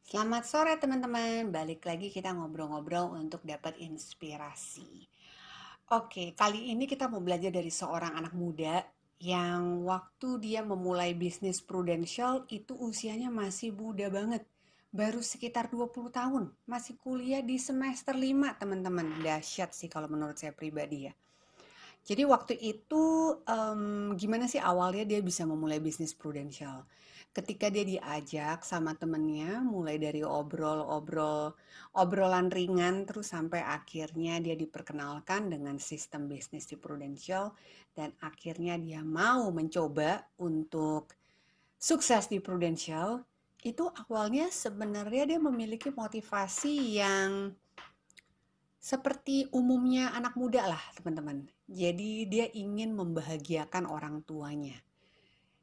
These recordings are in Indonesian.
Selamat sore teman-teman, balik lagi kita ngobrol-ngobrol untuk dapat inspirasi. Oke, kali ini kita mau belajar dari seorang anak muda yang waktu dia memulai bisnis Prudential itu usianya masih muda banget. Baru sekitar 20 tahun, masih kuliah di semester 5 teman-teman. Dahsyat sih kalau menurut saya pribadi ya. Jadi waktu itu gimana sih awalnya dia bisa memulai bisnis Prudential? Ketika dia diajak sama temennya, mulai dari obrolan ringan, terus sampai akhirnya dia diperkenalkan dengan sistem bisnis di Prudential, dan akhirnya dia mau mencoba untuk sukses di Prudential, itu awalnya sebenarnya dia memiliki motivasi yang seperti umumnya anak muda lah, teman-teman. Jadi dia ingin membahagiakan orang tuanya.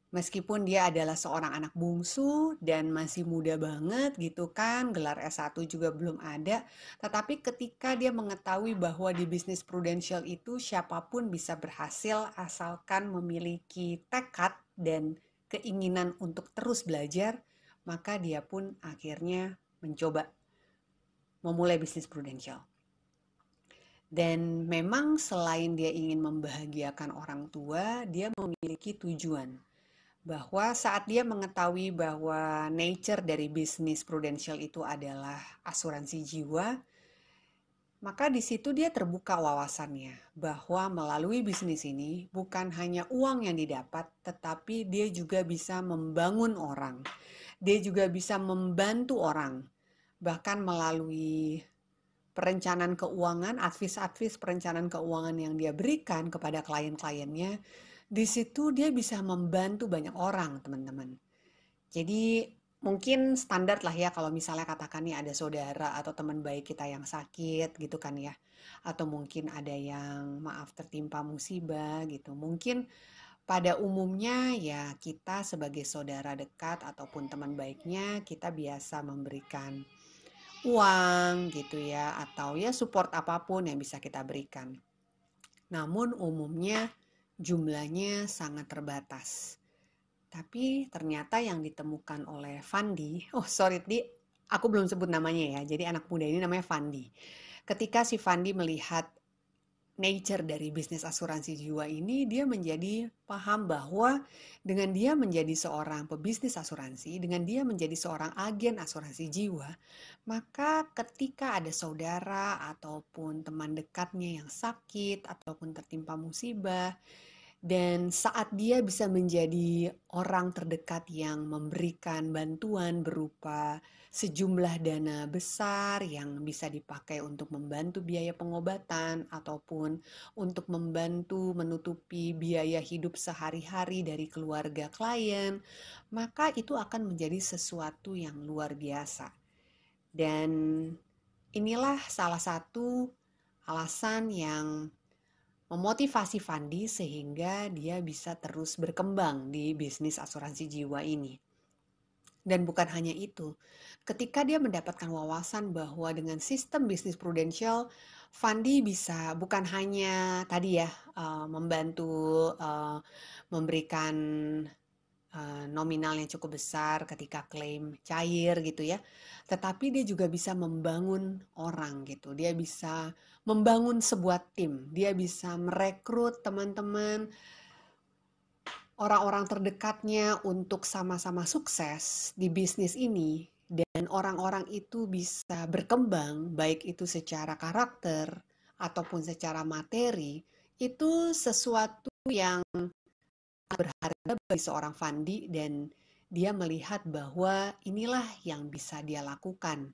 Meskipun dia adalah seorang anak bungsu dan masih muda banget gitu kan, gelar S1 juga belum ada, tetapi ketika dia mengetahui bahwa di bisnis Prudential itu siapapun bisa berhasil asalkan memiliki tekad dan keinginan untuk terus belajar, maka dia pun akhirnya mencoba memulai bisnis Prudential. Dan memang selain dia ingin membahagiakan orang tua, dia memiliki tujuan. Bahwa saat dia mengetahui bahwa nature dari bisnis Prudential itu adalah asuransi jiwa, maka di situ dia terbuka wawasannya bahwa melalui bisnis ini bukan hanya uang yang didapat, tetapi dia juga bisa membangun orang. Dia juga bisa membantu orang, bahkan melalui perencanaan keuangan, advis-advis perencanaan keuangan yang dia berikan kepada klien-kliennya, di situ dia bisa membantu banyak orang, teman-teman. Jadi mungkin standar lah ya kalau misalnya katakan nih ada saudara atau teman baik kita yang sakit gitu kan ya. Atau mungkin ada yang maaf tertimpa musibah gitu. Mungkin pada umumnya ya kita sebagai saudara dekat ataupun teman baiknya kita biasa memberikan uang gitu ya, atau ya support apapun yang bisa kita berikan. Namun umumnya jumlahnya sangat terbatas. Tapi ternyata yang ditemukan oleh Fandi, oh sorry Di, aku belum sebut namanya ya, jadi anak muda ini namanya Fandi. Ketika si Fandi melihat nature dari bisnis asuransi jiwa ini, dia menjadi paham bahwa dengan dia menjadi seorang pebisnis asuransi, dengan dia menjadi seorang agen asuransi jiwa, maka ketika ada saudara ataupun teman dekatnya yang sakit ataupun tertimpa musibah, dan saat dia bisa menjadi orang terdekat yang memberikan bantuan berupa sejumlah dana besar yang bisa dipakai untuk membantu biaya pengobatan ataupun untuk membantu menutupi biaya hidup sehari-hari dari keluarga klien, maka itu akan menjadi sesuatu yang luar biasa. Dan inilah salah satu alasan yang memotivasi Fandi sehingga dia bisa terus berkembang di bisnis asuransi jiwa ini. Dan bukan hanya itu, ketika dia mendapatkan wawasan bahwa dengan sistem bisnis Prudential, Fandi bisa bukan hanya tadi ya membantu memberikan nominal yang cukup besar ketika klaim cair gitu ya. Tetapi dia juga bisa membangun orang gitu. Dia bisa membangun sebuah tim. Dia bisa merekrut teman-teman, orang-orang terdekatnya untuk sama-sama sukses di bisnis ini. Dan orang-orang itu bisa berkembang, baik itu secara karakter ataupun secara materi. Itu sesuatu yang berharga bagi seorang Fandi dan dia melihat bahwa inilah yang bisa dia lakukan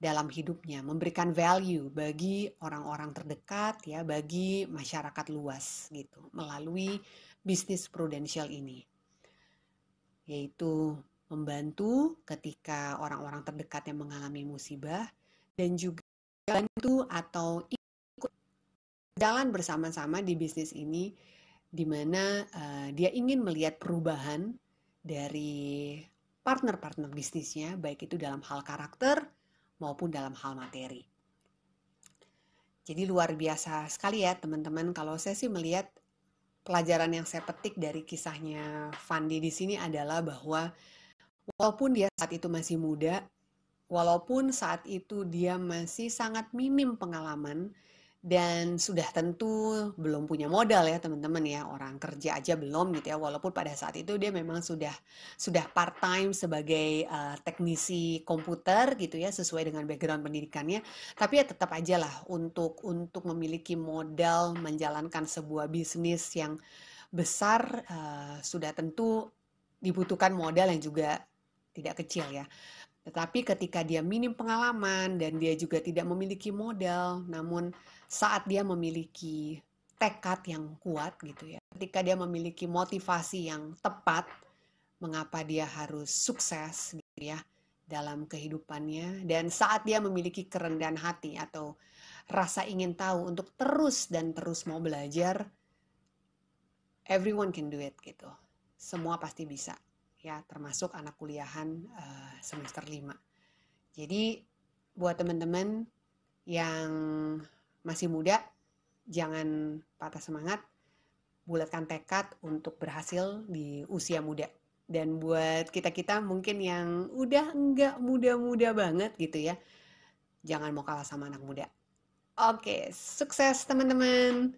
dalam hidupnya, memberikan value bagi orang-orang terdekat ya, bagi masyarakat luas gitu melalui bisnis Prudential ini. Yaitu membantu ketika orang-orang terdekatnya mengalami musibah dan juga bantu atau ikut jalan bersama-sama di bisnis ini di mana dia ingin melihat perubahan dari partner-partner bisnisnya, baik itu dalam hal karakter maupun dalam hal materi. Jadi luar biasa sekali ya teman-teman. Kalau saya sih melihat pelajaran yang saya petik dari kisahnya Fandi di sini adalah bahwa walaupun dia saat itu masih muda, walaupun saat itu dia masih sangat minim pengalaman dan sudah tentu belum punya modal ya teman-teman ya, orang kerja aja belum gitu ya, walaupun pada saat itu dia memang sudah part time sebagai teknisi komputer gitu ya, sesuai dengan background pendidikannya, tapi ya tetap aja lah untuk memiliki modal menjalankan sebuah bisnis yang besar, sudah tentu dibutuhkan modal yang juga tidak kecil ya. Tetapi ketika dia minim pengalaman dan dia juga tidak memiliki modal, namun saat dia memiliki tekad yang kuat gitu ya, ketika dia memiliki motivasi yang tepat, mengapa dia harus sukses gitu ya dalam kehidupannya, dan saat dia memiliki kerendahan hati atau rasa ingin tahu untuk terus dan terus mau belajar, everyone can do it gitu. Semua pasti bisa ya, termasuk anak kuliahan semester 5. Jadi buat teman-teman yang masih muda, jangan patah semangat, bulatkan tekad untuk berhasil di usia muda. Dan buat kita-kita mungkin yang udah enggak muda-muda banget gitu ya, jangan mau kalah sama anak muda. Oke, sukses teman-teman.